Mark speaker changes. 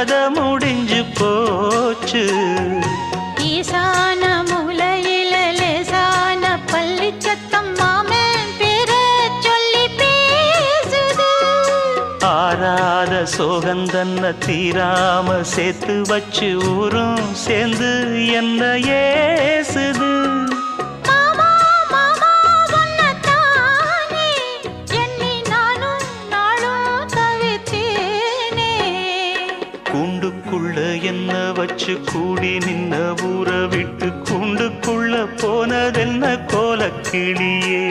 Speaker 1: கதை முடிஞ்சு போச்சு.
Speaker 2: ஈசான மூலையில லேசான பள்ளி சத்தம் மாமன் பேர சொல்லி பேசுது.
Speaker 1: ஆறாத சோகந்தன்ன தீராம சேர்த்து வச்சு ஊரும் சேர்ந்து என்ன ஏசுது.
Speaker 2: மாமா மாமா உன்னத்தானே எண்ணி நானும் நாளும் தவித்தேனே.
Speaker 1: கூண்டுக்குள்ள என்ன வச்சு கூடி நின்ன ஊரை விட்டு கூண்டுக்குள்ள போனதென்ன கோலக்கிளியே.